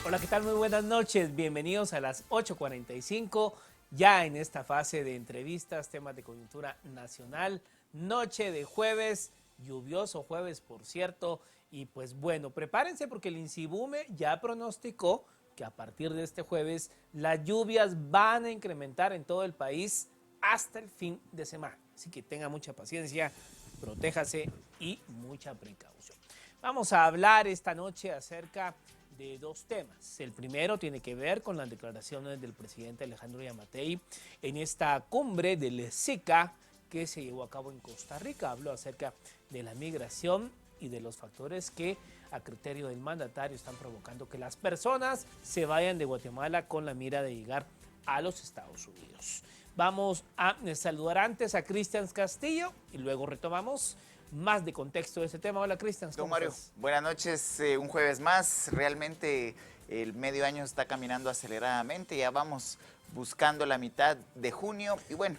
Hola, ¿qué tal? Muy buenas noches. Bienvenidos a las 8:45, ya en esta fase de entrevistas, temas de coyuntura nacional. Noche de jueves, lluvioso jueves, por cierto. Y pues bueno, prepárense porque el INSIBUME ya pronosticó que a partir de este jueves las lluvias van a incrementar en todo el país hasta el fin de semana. Así que tenga mucha paciencia, protéjase y mucha precaución. Vamos a hablar esta noche acerca de dos temas. El primero tiene que ver con las declaraciones del presidente Alejandro Yamatei en esta cumbre del SICA que se llevó a cabo en Costa Rica. Habló acerca de la migración y de los factores que a criterio del mandatario están provocando que las personas se vayan de Guatemala con la mira de llegar a los Estados Unidos. Vamos a saludar antes a Cristian Castillo y luego retomamos más de contexto de este tema. Hola, Cristian, Don ¿cómo Mario, estás? buenas noches, un jueves más. Realmente el medio año está caminando aceleradamente, ya vamos buscando la mitad de junio y bueno,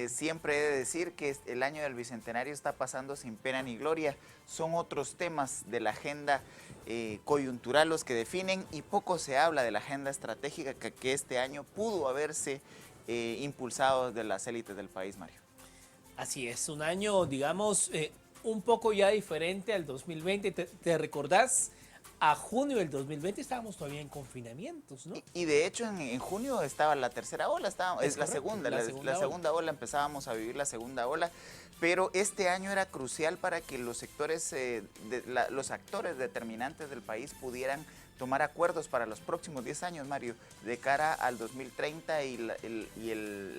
siempre he de decir que el año del Bicentenario está pasando sin pena ni gloria. Son otros temas de la agenda coyuntural los que definen y poco se habla de la agenda estratégica que este año pudo haberse impulsado de las élites del país, Mario. Así es, un año, digamos, un poco ya diferente al 2020. ¿Te recordás? A junio del 2020 estábamos todavía en confinamientos, ¿no? Y de hecho en junio estaba la tercera ola, Es es la correcto, segunda, la la segunda ola. segunda ola, empezábamos a vivir la segunda ola, pero este año era crucial para que los sectores, los actores determinantes del país pudieran tomar acuerdos para los próximos 10 años, Mario, de cara al 2030 y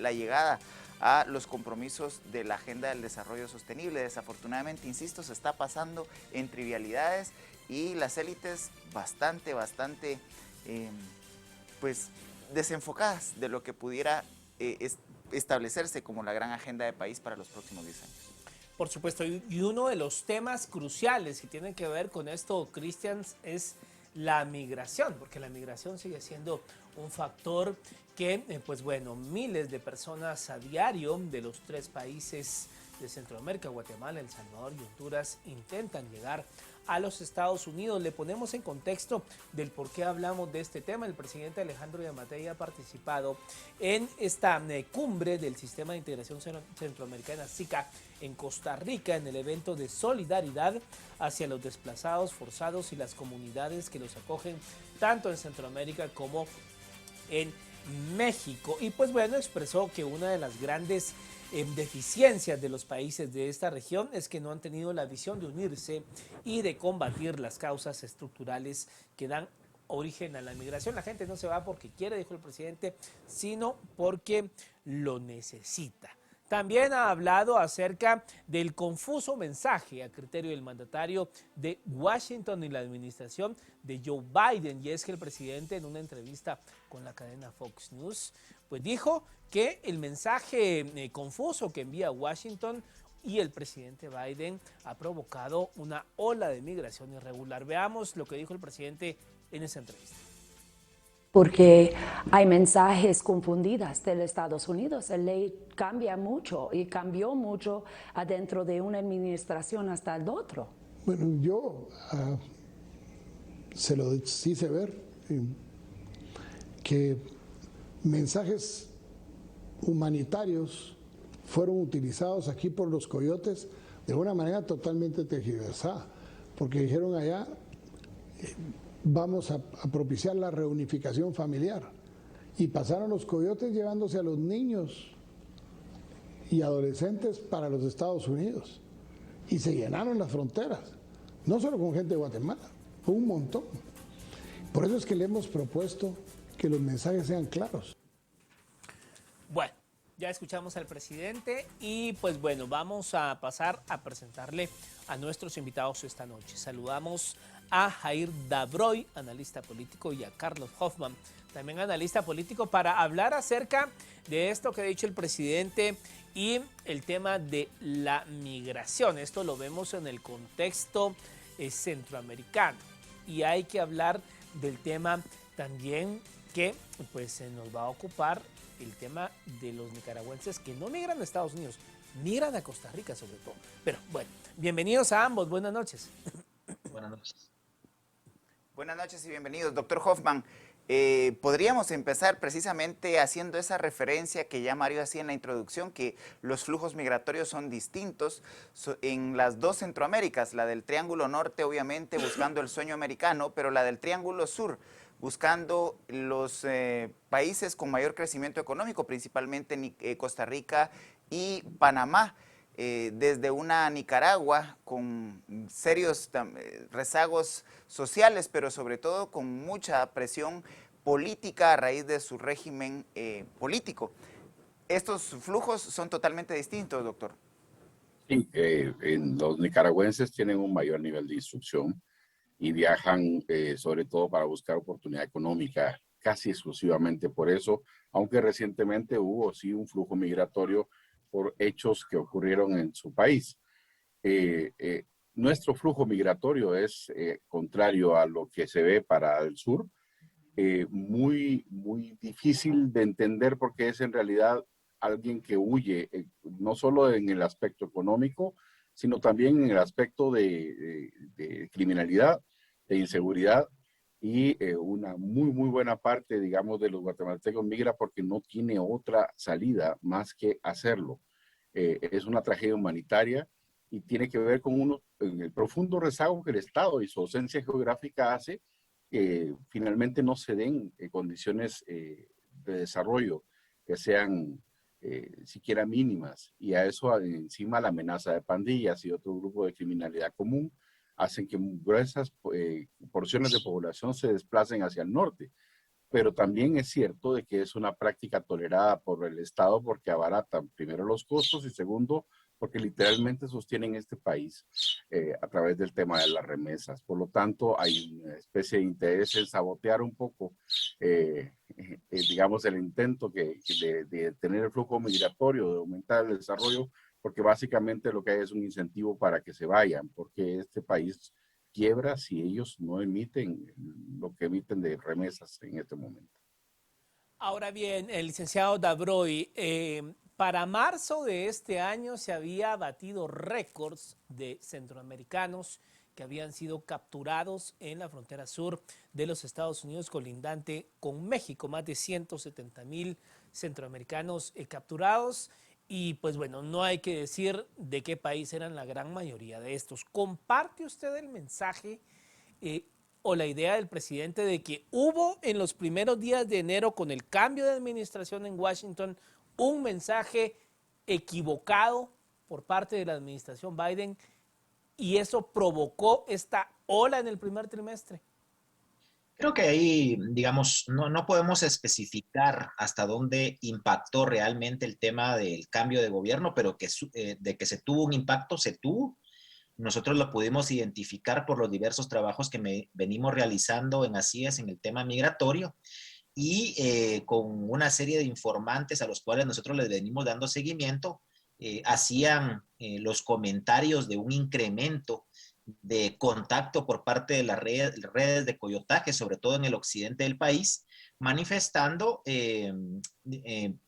la llegada a los compromisos de la Agenda del Desarrollo Sostenible. Desafortunadamente, insisto, se está pasando en trivialidades y las élites bastante, eh, pues desenfocadas de lo que pudiera establecerse como la gran agenda de país para los próximos 10 años. Por supuesto, y uno de los temas cruciales que tienen que ver con esto, Cristian, es la migración, porque la migración sigue siendo un factor que, pues bueno, miles de personas a diario de los tres países de Centroamérica, Guatemala, El Salvador y Honduras, intentan llegar a los Estados Unidos. Le ponemos en contexto del por qué hablamos de este tema. El presidente Alejandro Yamatei ha participado en esta cumbre del Sistema de Integración Centroamericana, SICA, en Costa Rica, en el evento de solidaridad hacia los desplazados forzados y las comunidades que los acogen tanto en Centroamérica como en México. Y pues bueno, expresó que una de las grandes deficiencias de los países de esta región es que no han tenido la visión de unirse y de combatir las causas estructurales que dan origen a la migración. La gente no se va porque quiere, dijo el presidente, sino porque lo necesita. También ha hablado acerca del confuso mensaje a criterio del mandatario de Washington y la administración de Joe Biden. Y es que el presidente en una entrevista con la cadena Fox News, pues dijo que el mensaje confuso que envía Washington y el presidente Biden ha provocado una ola de migración irregular. Veamos lo que dijo el presidente en esa entrevista. Porque hay mensajes confundidos de los Estados Unidos. La ley cambia mucho y cambió mucho adentro de una administración hasta el otro. Bueno, yo se lo hice ver que mensajes humanitarios fueron utilizados aquí por los coyotes de una manera totalmente tergiversada, porque dijeron allá vamos a propiciar la reunificación familiar y pasaron los coyotes llevándose a los niños y adolescentes para los Estados Unidos y se llenaron las fronteras, no solo con gente de Guatemala, fue un montón. Por eso es que le hemos propuesto que los mensajes sean claros. Bueno, ya escuchamos al presidente y pues bueno, vamos a pasar a presentarle a nuestros invitados esta noche. Saludamos a Jair Dabroy, analista político, y a Carlos Hoffman, también analista político, para hablar acerca de esto que ha dicho el presidente y el tema de la migración. Esto lo vemos en el contexto centroamericano y hay que hablar del tema también que pues se nos va a ocupar, el tema de los nicaragüenses que no migran a Estados Unidos, migran a Costa Rica sobre todo. Pero bueno, bienvenidos a ambos, buenas noches. Buenas noches. Buenas noches y bienvenidos. Doctor Hoffman, podríamos empezar precisamente haciendo esa referencia que ya Mario hacía en la introducción, que los flujos migratorios son distintos en las dos Centroaméricas, la del Triángulo Norte obviamente buscando el sueño americano, pero la del Triángulo Sur buscando los países con mayor crecimiento económico, principalmente Costa Rica y Panamá. Desde una Nicaragua con serios rezagos sociales, pero sobre todo con mucha presión política a raíz de su régimen político. Estos flujos son totalmente distintos, doctor. Sí, los nicaragüenses tienen un mayor nivel de instrucción y viajan sobre todo para buscar oportunidad económica, casi exclusivamente por eso, aunque recientemente hubo sí un flujo migratorio por hechos que ocurrieron en su país. Nuestro flujo migratorio es contrario a lo que se ve para el sur, muy difícil de entender porque es en realidad alguien que huye, no solo en el aspecto económico, sino también en el aspecto de criminalidad, de inseguridad, y una muy buena parte, digamos, de los guatemaltecos migra porque no tiene otra salida más que hacerlo. Es una tragedia humanitaria y tiene que ver con el profundo rezago que el Estado y su ausencia geográfica hace que finalmente no se den condiciones de desarrollo que sean siquiera mínimas, y a eso encima la amenaza de pandillas y otro grupo de criminalidad común hacen que gruesas porciones de población se desplacen hacia el norte. Pero también es cierto de que es una práctica tolerada por el Estado porque abaratan primero los costos y segundo porque literalmente sostienen este país a través del tema de las remesas. Por lo tanto, hay una especie de interés en sabotear un poco, digamos, el intento de tener el flujo migratorio, de aumentar el desarrollo, porque básicamente lo que hay es un incentivo para que se vayan, porque este país quiebra si ellos no emiten lo que emiten de remesas en este momento. Ahora bien, el licenciado Dabroy, para marzo de este año se había batido récords de centroamericanos que habían sido capturados en la frontera sur de los Estados Unidos colindante con México, más de 170,000 centroamericanos capturados. Y pues bueno, no hay que decir de qué país eran la gran mayoría de estos. ¿Comparte usted el mensaje o la idea del presidente de que hubo en los primeros días de enero con el cambio de administración en Washington un mensaje equivocado por parte de la administración Biden y eso provocó esta ola en el primer trimestre? Creo que ahí, digamos, no podemos especificar hasta dónde impactó realmente el tema del cambio de gobierno, pero de que se tuvo un impacto, se tuvo. Nosotros lo pudimos identificar por los diversos trabajos que venimos realizando en ACIES en el tema migratorio y con una serie de informantes a los cuales nosotros les venimos dando seguimiento, hacían los comentarios de un incremento de contacto por parte de las redes de coyotaje, sobre todo en el occidente del país, manifestando,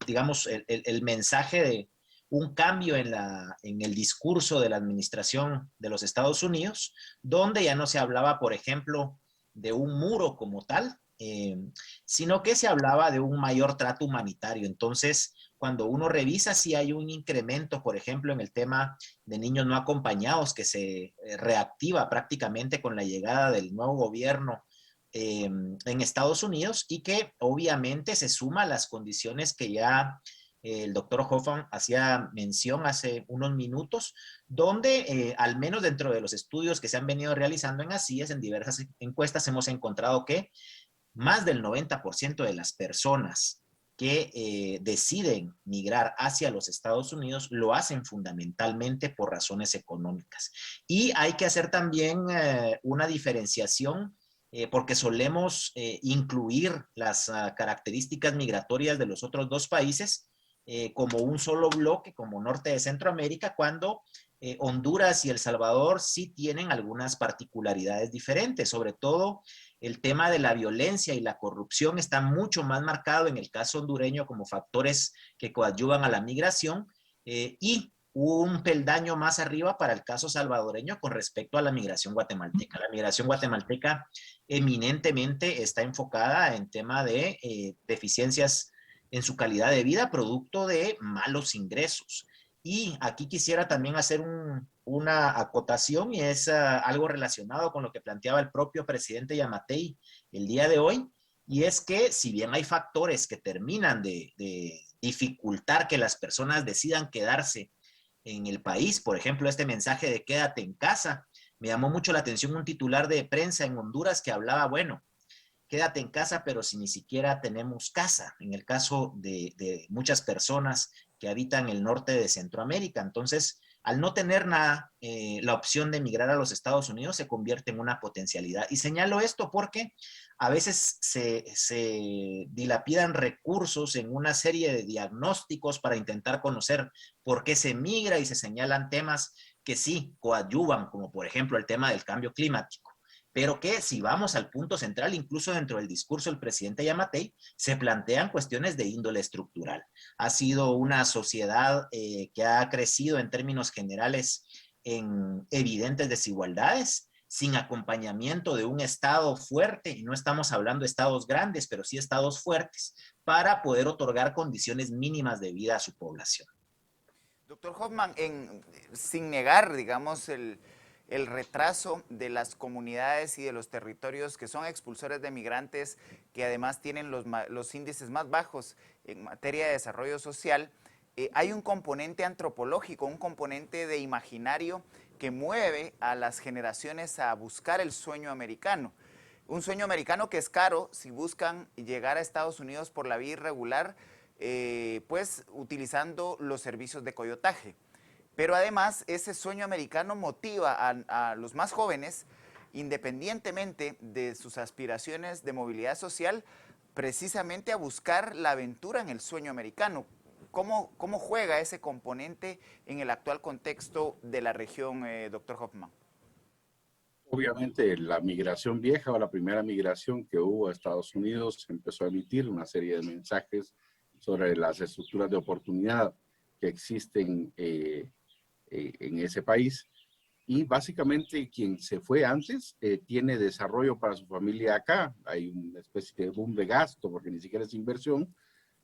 digamos, el mensaje de un cambio en el discurso de la administración de los Estados Unidos, donde ya no se hablaba, por ejemplo, de un muro como tal, sino que se hablaba de un mayor trato humanitario. Entonces, cuando uno revisa si hay un incremento, por ejemplo, en el tema de niños no acompañados, que se reactiva prácticamente con la llegada del nuevo gobierno en Estados Unidos y que obviamente se suma a las condiciones que ya el doctor Hoffman hacía mención hace unos minutos, donde al menos dentro de los estudios que se han venido realizando en ACIES, en diversas encuestas, hemos encontrado que más del 90% de las personas que deciden migrar hacia los Estados Unidos lo hacen fundamentalmente por razones económicas. Y hay que hacer también una diferenciación porque solemos incluir las características migratorias de los otros dos países como un solo bloque, como Norte de Centroamérica, cuando Honduras y El Salvador sí tienen algunas particularidades diferentes, sobre todo el tema de la violencia y la corrupción está mucho más marcado en el caso hondureño como factores que coadyuvan a la migración y un peldaño más arriba para el caso salvadoreño con respecto a la migración guatemalteca. La migración guatemalteca eminentemente está enfocada en tema de deficiencias en su calidad de vida, producto de malos ingresos. Y aquí quisiera también hacer una acotación y es algo relacionado con lo que planteaba el propio presidente Yamatei el día de hoy, y es que si bien hay factores que terminan de dificultar que las personas decidan quedarse en el país, por ejemplo, este mensaje de quédate en casa, me llamó mucho la atención un titular de prensa en Honduras que hablaba, bueno, quédate en casa, pero si ni siquiera tenemos casa, en el caso de muchas personas que habitan el norte de Centroamérica. Entonces, al no tener nada, la opción de emigrar a los Estados Unidos se convierte en una potencialidad. Y señalo esto porque a veces se dilapidan recursos en una serie de diagnósticos para intentar conocer por qué se migra y se señalan temas que sí coadyuvan, como por ejemplo el tema del cambio climático, pero que si vamos al punto central, incluso dentro del discurso del presidente Yamatei, se plantean cuestiones de índole estructural. Ha sido una sociedad que ha crecido en términos generales en evidentes desigualdades, sin acompañamiento de un Estado fuerte, y no estamos hablando de estados grandes, pero sí estados fuertes, para poder otorgar condiciones mínimas de vida a su población. Doctor Hoffman, sin negar, digamos, el retraso de las comunidades y de los territorios que son expulsores de migrantes, que además tienen los índices más bajos en materia de desarrollo social, hay un componente antropológico, un componente de imaginario que mueve a las generaciones a buscar el sueño americano. Un sueño americano que es caro si buscan llegar a Estados Unidos por la vía irregular, pues utilizando los servicios de coyotaje. Pero además ese sueño americano motiva a los más jóvenes, independientemente de sus aspiraciones de movilidad social, precisamente a buscar la aventura en el sueño americano. ¿Cómo juega ese componente en el actual contexto de la región, doctor Hoffman? Obviamente la migración vieja o la primera migración que hubo a Estados Unidos empezó a emitir una serie de mensajes sobre las estructuras de oportunidad que existen en ese país. Y básicamente quien se fue antes tiene desarrollo para su familia acá. Hay una especie de boom de gasto, porque ni siquiera es inversión,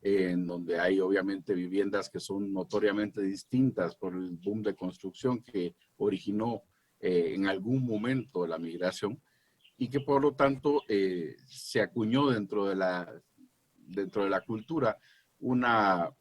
en donde hay obviamente viviendas que son notoriamente distintas por el boom de construcción que originó en algún momento de la migración y que por lo tanto se acuñó dentro de la cultura una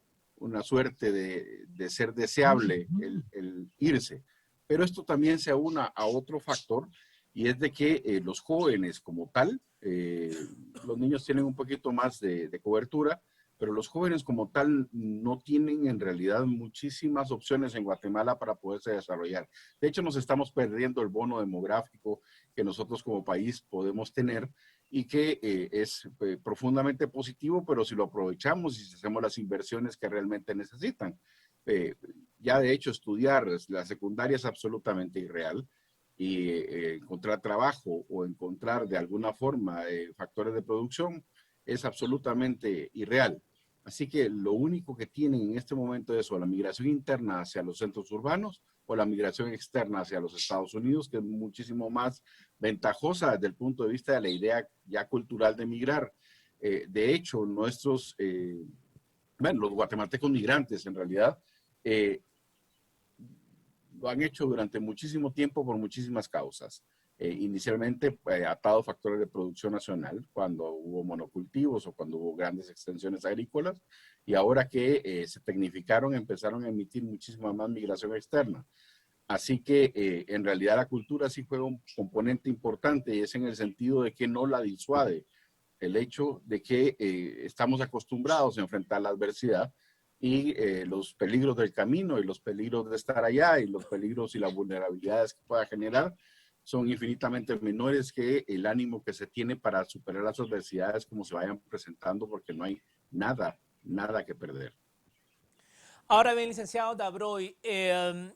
suerte de ser deseable el irse. Pero esto también se aúna a otro factor y es de que los jóvenes como tal, los niños tienen un poquito más de cobertura, pero los jóvenes como tal no tienen en realidad muchísimas opciones en Guatemala para poderse desarrollar. De hecho, nos estamos perdiendo el bono demográfico que nosotros como país podemos tener y que es profundamente positivo, pero si lo aprovechamos y si hacemos las inversiones que realmente necesitan. Ya de hecho estudiar la secundaria es absolutamente irreal y encontrar trabajo o encontrar de alguna forma factores de producción es absolutamente irreal. Así que lo único que tienen en este momento es o la migración interna hacia los centros urbanos o la migración externa hacia los Estados Unidos, que es muchísimo más ventajosa desde el punto de vista de la idea ya cultural de migrar. De hecho, los guatemaltecos migrantes en realidad lo han hecho durante muchísimo tiempo por muchísimas causas. Inicialmente atado a factores de producción nacional, cuando hubo monocultivos o cuando hubo grandes extensiones agrícolas, y ahora que se tecnificaron, empezaron a emitir muchísima más migración externa. Así que en realidad la cultura sí juega un componente importante y es en el sentido de que no la disuade el hecho de que estamos acostumbrados a enfrentar la adversidad y los peligros del camino y los peligros de estar allá y los peligros y las vulnerabilidades que pueda generar son infinitamente menores que el ánimo que se tiene para superar las adversidades como se vayan presentando, porque no hay nada que perder. Ahora bien, licenciado Dabroy, en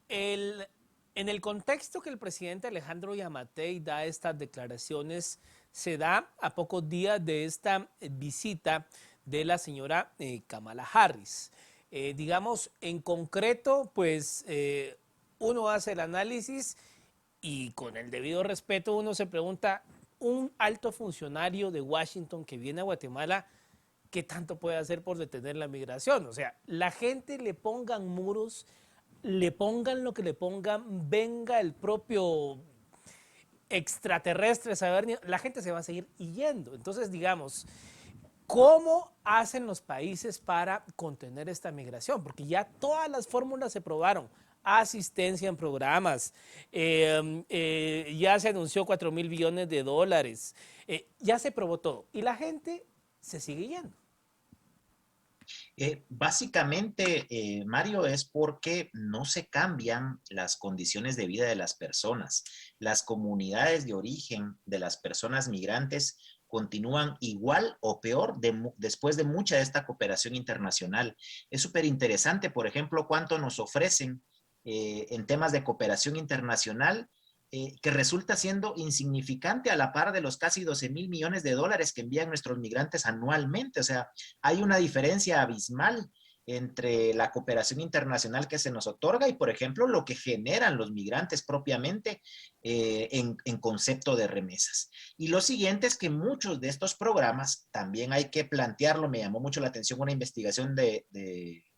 el contexto que el presidente Alejandro Yamatei da estas declaraciones, se da a pocos días de esta visita de la señora Kamala Harris. digamos, en concreto, pues uno hace el análisis y con el debido respeto uno se pregunta, un alto funcionario de Washington que viene a Guatemala, ¿qué tanto puede hacer por detener la migración? O sea, la gente le pongan muros, le pongan lo que le pongan, venga el propio extraterrestre, saber, la gente se va a seguir yendo. Entonces, digamos, ¿cómo hacen los países para contener esta migración? Porque ya todas las fórmulas se probaron. Asistencia en programas, ya se anunció 4.000 billones de dólares, ya se probó todo y la gente se sigue yendo. Básicamente, Mario, es porque no se cambian las condiciones de vida de las personas. Las comunidades de origen de las personas migrantes continúan igual o peor después de mucha de esta cooperación internacional. Es súper interesante, por ejemplo, cuánto nos ofrecen en temas de cooperación internacional, que resulta siendo insignificante a la par de los casi 12.000 millones de dólares que envían nuestros migrantes anualmente. O sea, hay una diferencia abismal entre la cooperación internacional que se nos otorga y, por ejemplo, lo que generan los migrantes propiamente en concepto de remesas. Y lo siguiente es que muchos de estos programas, también hay que plantearlo, me llamó mucho la atención una investigación de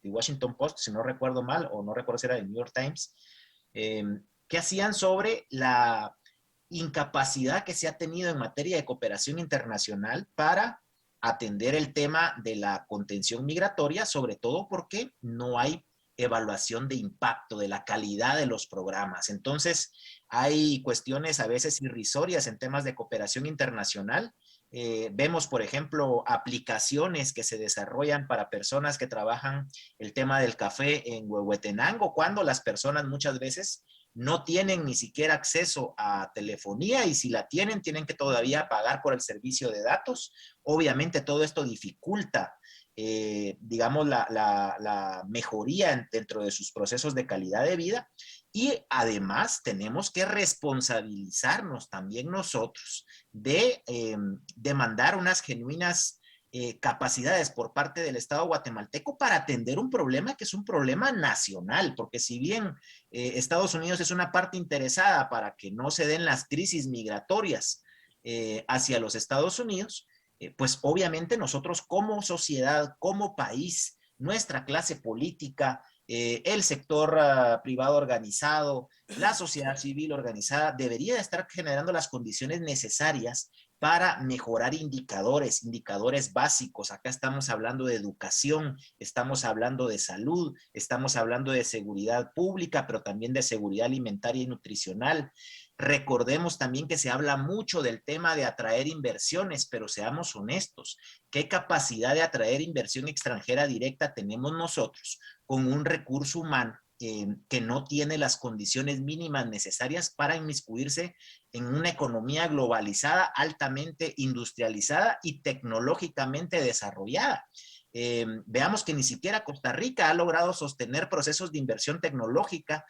Washington Post, si no recuerdo mal, o no recuerdo si era del New York Times, eh, que hacían sobre la incapacidad que se ha tenido en materia de cooperación internacional para atender el tema de la contención migratoria, sobre todo porque no hay evaluación de impacto, de la calidad de los programas. Entonces, hay cuestiones a veces irrisorias en temas de cooperación internacional. Vemos, por ejemplo, aplicaciones que se desarrollan para personas que trabajan el tema del café en Huehuetenango, cuando las personas muchas veces no tienen ni siquiera acceso a telefonía y si la tienen, tienen que todavía pagar por el servicio de datos. Obviamente todo esto dificulta, digamos, la mejoría dentro de sus procesos de calidad de vida y además tenemos que responsabilizarnos también nosotros de demandar unas genuinas capacidades por parte del Estado guatemalteco para atender un problema que es un problema nacional, porque si bien Estados Unidos es una parte interesada para que no se den las crisis migratorias hacia los Estados Unidos, pues obviamente nosotros como sociedad, como país, nuestra clase política, el sector privado organizado, la sociedad civil organizada, debería estar generando las condiciones necesarias para mejorar indicadores, indicadores básicos. Acá estamos hablando de educación, estamos hablando de salud, estamos hablando de seguridad pública, pero también de seguridad alimentaria y nutricional. Recordemos también que se habla mucho del tema de atraer inversiones, pero seamos honestos, ¿qué capacidad de atraer inversión extranjera directa tenemos nosotros con un recurso humano que no tiene las condiciones mínimas necesarias para inmiscuirse en una economía globalizada, altamente industrializada y tecnológicamente desarrollada? Veamos que ni siquiera Costa Rica ha logrado sostener procesos de inversión tecnológica.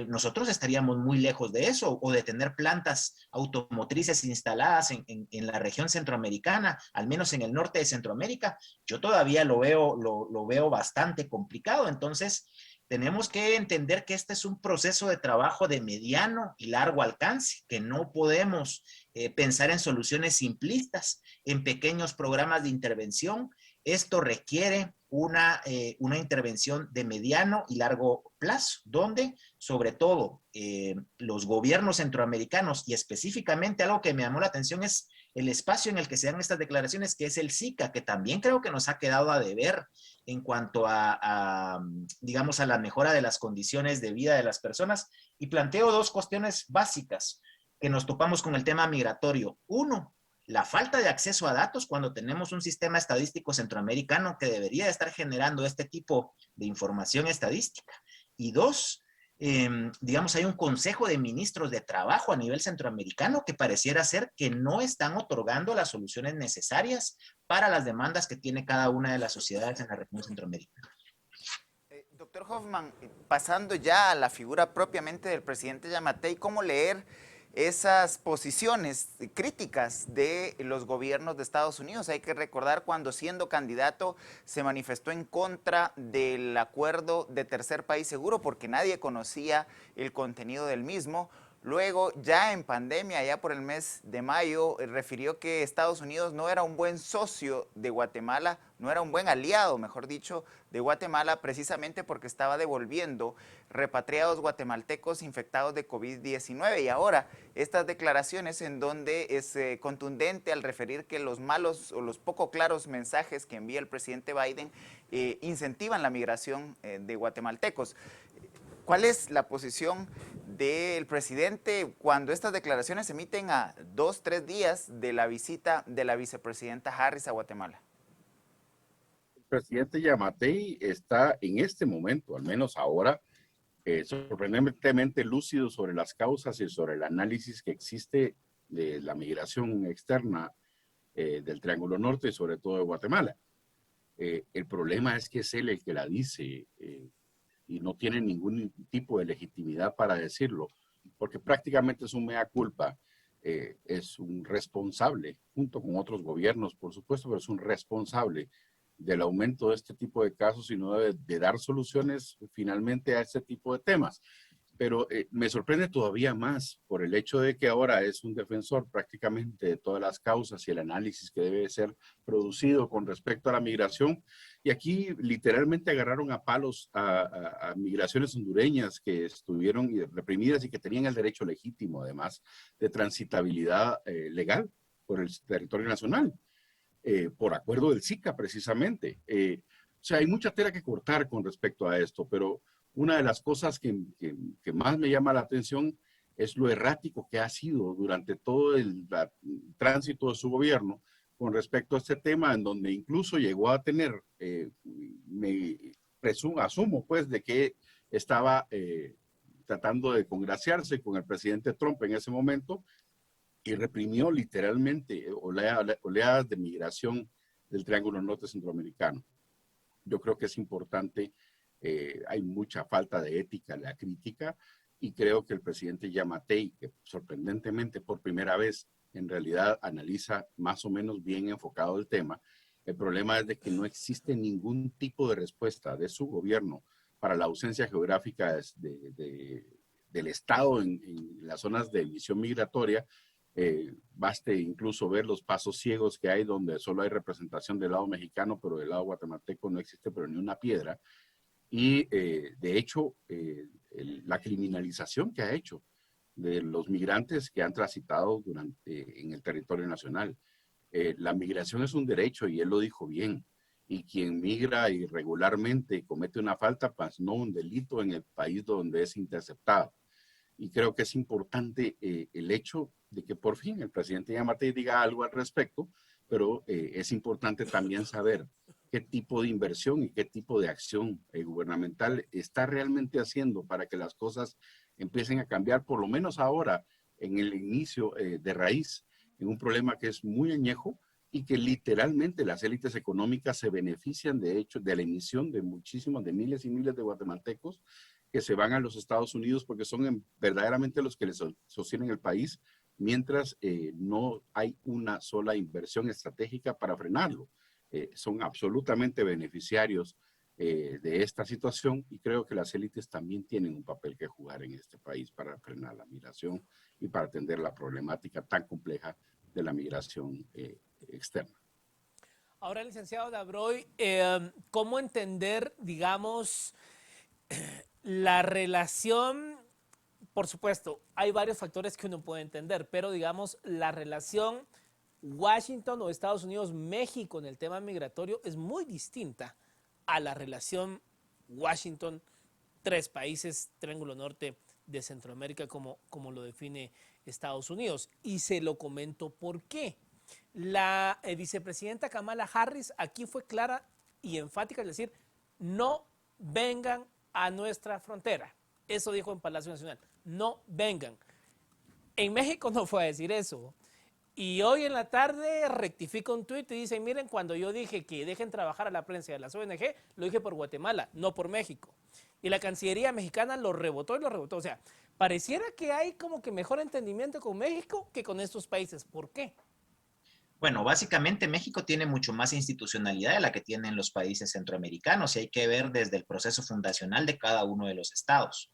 Nosotros estaríamos muy lejos de eso, o de tener plantas automotrices instaladas en la región centroamericana, al menos en el norte de Centroamérica. Yo todavía lo veo bastante complicado. Entonces, tenemos que entender que este es un proceso de trabajo de mediano y largo alcance, que no podemos pensar en soluciones simplistas, en pequeños programas de intervención. Esto requiere una intervención de mediano y largo plazo, donde sobre todo los gobiernos centroamericanos y específicamente algo que me llamó la atención es el espacio en el que se dan estas declaraciones, que es el SICA, que también creo que nos ha quedado a deber en cuanto digamos, a la mejora de las condiciones de vida de las personas. Y planteo dos cuestiones básicas que nos topamos con el tema migratorio. Uno, la falta de acceso a datos cuando tenemos un sistema estadístico centroamericano que debería estar generando este tipo de información estadística. Y dos, digamos, hay un consejo de ministros de trabajo a nivel centroamericano que pareciera ser que no están otorgando las soluciones necesarias para las demandas que tiene cada una de las sociedades en la región centroamericana. Doctor Hoffman, pasando ya a la figura propiamente del presidente Yamatei, ¿cómo leer esas posiciones críticas de los gobiernos de Estados Unidos. Hay que recordar cuando siendo candidato se manifestó en contra del acuerdo de tercer país seguro porque nadie conocía el contenido del mismo. Luego, ya en pandemia, ya por el mes de mayo, refirió que Estados Unidos no era un buen socio de Guatemala, no era un buen aliado, mejor dicho, de Guatemala, precisamente porque estaba devolviendo repatriados guatemaltecos infectados de COVID-19. Y ahora, estas declaraciones en donde es contundente al referir que los malos o los poco claros mensajes que envía el presidente Biden incentivan la migración de guatemaltecos. ¿Cuál es la posición del presidente cuando estas declaraciones se emiten a 2-3 días de la visita de la vicepresidenta Harris a Guatemala? El presidente Yamatei está en este momento, al menos ahora, sorprendentemente lúcido sobre las causas y sobre el análisis que existe de la migración externa del Triángulo Norte y sobre todo de Guatemala. El problema es que es él el que la dice y no tiene ningún tipo de legitimidad para decirlo, porque prácticamente es un mea culpa, es un responsable, junto con otros gobiernos, por supuesto, pero es un responsable del aumento de este tipo de casos y no de dar soluciones finalmente a este tipo de temas. Pero me sorprende todavía más por el hecho de que ahora es un defensor prácticamente de todas las causas y el análisis que debe ser producido con respecto a la migración. Y aquí literalmente agarraron a palos a migraciones hondureñas que estuvieron reprimidas y que tenían el derecho legítimo, además, de transitabilidad legal por el territorio nacional, por acuerdo del SICA precisamente. O sea, hay mucha tela que cortar con respecto a esto, pero una de las cosas que más me llama la atención es lo errático que ha sido durante todo el tránsito de su gobierno con respecto a este tema, en donde incluso llegó a tener, asumo pues, de que estaba tratando de congraciarse con el presidente Trump en ese momento y reprimió literalmente oleadas de migración del Triángulo Norte Centroamericano. Yo creo que es importante. Hay mucha falta de ética en la crítica y creo que el presidente Yamatei, que sorprendentemente por primera vez en realidad analiza más o menos bien enfocado el tema, el problema es de que no existe ningún tipo de respuesta de su gobierno para la ausencia geográfica del Estado en las zonas de emisión migratoria. Baste incluso ver los pasos ciegos que hay donde solo hay representación del lado mexicano, pero del lado guatemalteco no existe pero ni una piedra. Y de hecho, la criminalización que ha hecho de los migrantes que han transitado en el territorio nacional. La migración es un derecho y él lo dijo bien. Y quien migra irregularmente y comete una falta, pues no un delito en el país donde es interceptado. Y creo que es importante el hecho de que por fin el presidente Yamatei diga algo al respecto, pero es importante también saber qué tipo de inversión y qué tipo de acción gubernamental está realmente haciendo para que las cosas empiecen a cambiar, por lo menos ahora, en el inicio de raíz, en un problema que es muy añejo y que literalmente las élites económicas se benefician de hecho de la emisión de muchísimos, de miles y miles de guatemaltecos que se van a los Estados Unidos porque son verdaderamente los que les sostienen el país, mientras no hay una sola inversión estratégica para frenarlo. Son absolutamente beneficiarios de esta situación y creo que las élites también tienen un papel que jugar en este país para frenar la migración y para atender la problemática tan compleja de la migración externa. Ahora, licenciado Dabroy, ¿cómo entender, digamos, la relación? Por supuesto, hay varios factores que uno puede entender, pero digamos, la relación Washington o Estados Unidos-México en el tema migratorio es muy distinta a la relación Washington, tres países, Triángulo Norte de Centroamérica, como lo define Estados Unidos. Y se lo comento por qué. La vicepresidenta Kamala Harris aquí fue clara y enfática, es decir, no vengan a nuestra frontera. Eso dijo en Palacio Nacional, no vengan. En México no fue a decir eso. Y hoy en la tarde rectifica un tuit y dice, miren, cuando yo dije que dejen trabajar a la prensa de las ONG, lo dije por Guatemala, no por México. Y la Cancillería mexicana lo rebotó y lo rebotó. O sea, pareciera que hay como que mejor entendimiento con México que con estos países. ¿Por qué? Bueno, básicamente México tiene mucho más institucionalidad de la que tienen los países centroamericanos y hay que ver desde el proceso fundacional de cada uno de los estados.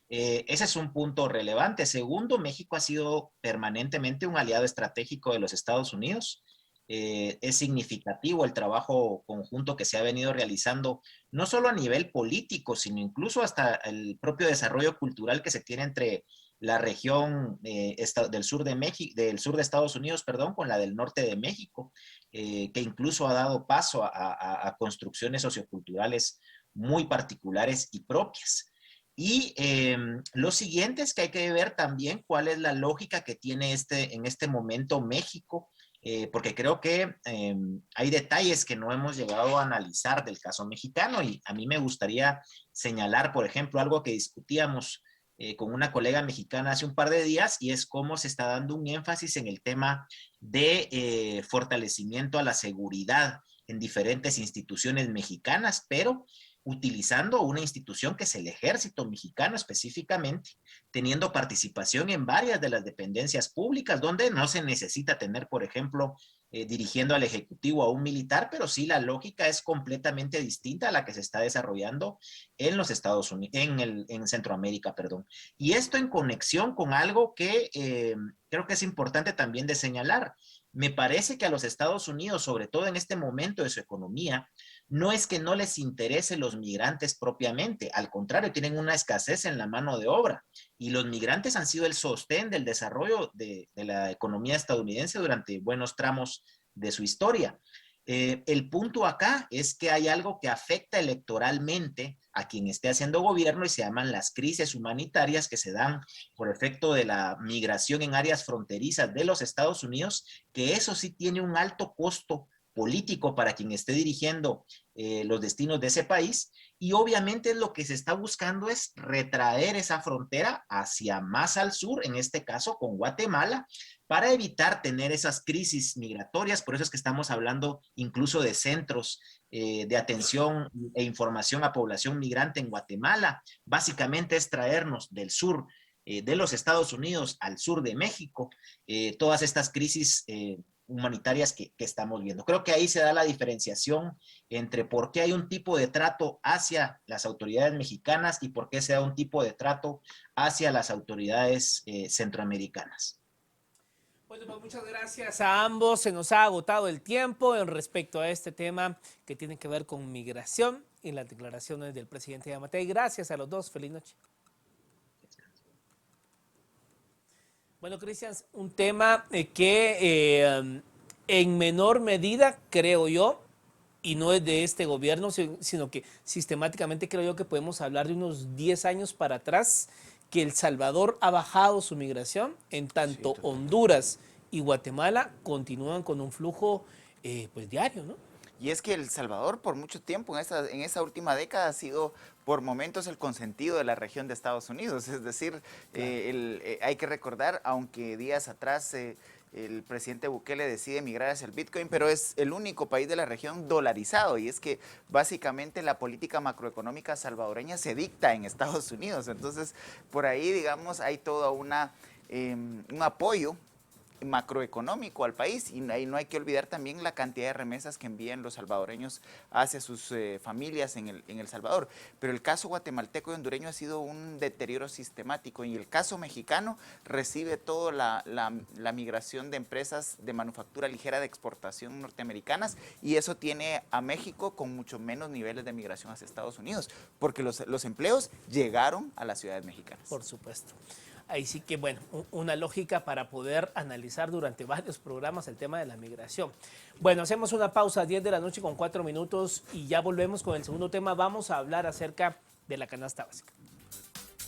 Ese es un punto relevante. Segundo, México ha sido permanentemente un aliado estratégico de los Estados Unidos. Es significativo el trabajo conjunto que se ha venido realizando, no solo a nivel político, sino incluso hasta el propio desarrollo cultural que se tiene entre la región del sur de México, del sur de Estados Unidos, perdón, con la del norte de México, que incluso ha dado paso a construcciones socioculturales muy particulares y propias. Y lo siguiente es que hay que ver también cuál es la lógica que tiene en este momento México, porque creo que hay detalles que no hemos llegado a analizar del caso mexicano y a mí me gustaría señalar, por ejemplo, algo que discutíamos con una colega mexicana hace un par de días y es cómo se está dando un énfasis en el tema de fortalecimiento a la seguridad en diferentes instituciones mexicanas, pero utilizando una institución que es el Ejército Mexicano específicamente, teniendo participación en varias de las dependencias públicas, donde no se necesita tener, por ejemplo, dirigiendo al Ejecutivo a un militar, pero sí la lógica es completamente distinta a la que se está desarrollando en los Estados Unidos, en Centroamérica, perdón. Y esto en conexión con algo que creo que es importante también de señalar. Me parece que a los Estados Unidos, sobre todo en este momento de su economía, no es que no les interese los migrantes propiamente, al contrario, tienen una escasez en la mano de obra y los migrantes han sido el sostén del desarrollo de la economía estadounidense durante buenos tramos de su historia. El punto acá es que hay algo que afecta electoralmente a quien esté haciendo gobierno y se llaman las crisis humanitarias que se dan por efecto de la migración en áreas fronterizas de los Estados Unidos, que eso sí tiene un alto costo político para quien esté dirigiendo los destinos de ese país y obviamente lo que se está buscando es retraer esa frontera hacia más al sur, en este caso con Guatemala, para evitar tener esas crisis migratorias. Por eso es que estamos hablando incluso de centros de atención e información a población migrante en Guatemala. Básicamente es traernos del sur de los Estados Unidos al sur de México todas estas crisis humanitarias que estamos viendo. Creo que ahí se da la diferenciación entre por qué hay un tipo de trato hacia las autoridades mexicanas y por qué se da un tipo de trato hacia las autoridades centroamericanas. Bueno, pues muchas gracias a ambos. Se nos ha agotado el tiempo en respecto a este tema que tiene que ver con migración y las declaraciones del presidente Yamatei. Gracias a los dos. Feliz noche. Bueno, Cristian, un tema que en menor medida, creo yo, y no es de este gobierno, sino que sistemáticamente creo yo que podemos hablar de unos 10 años para atrás, que El Salvador ha bajado su migración, en tanto sí, Honduras y Guatemala continúan con un flujo pues diario, ¿no? Y es que El Salvador por mucho tiempo, en esa última década, ha sido por momentos el consentido de la región de Estados Unidos. Es decir, claro. Hay que recordar, aunque días atrás el presidente Bukele decide migrar hacia el Bitcoin, pero es el único país de la región dolarizado. Y es que básicamente la política macroeconómica salvadoreña se dicta en Estados Unidos. Entonces, por ahí, digamos, hay todo un apoyo macroeconómico al país y ahí no hay que olvidar también la cantidad de remesas que envían los salvadoreños hacia sus familias en El Salvador. Pero el caso guatemalteco y hondureño ha sido un deterioro sistemático y el caso mexicano recibe toda la migración de empresas de manufactura ligera de exportación norteamericanas y eso tiene a México con mucho menos niveles de migración hacia Estados Unidos porque los empleos llegaron a las ciudades mexicanas. Por supuesto. Ahí sí que, bueno, una lógica para poder analizar durante varios programas el tema de la migración. Bueno, hacemos una pausa a 10 de la noche con 4 minutos y ya volvemos con el segundo tema. Vamos a hablar acerca de la canasta básica.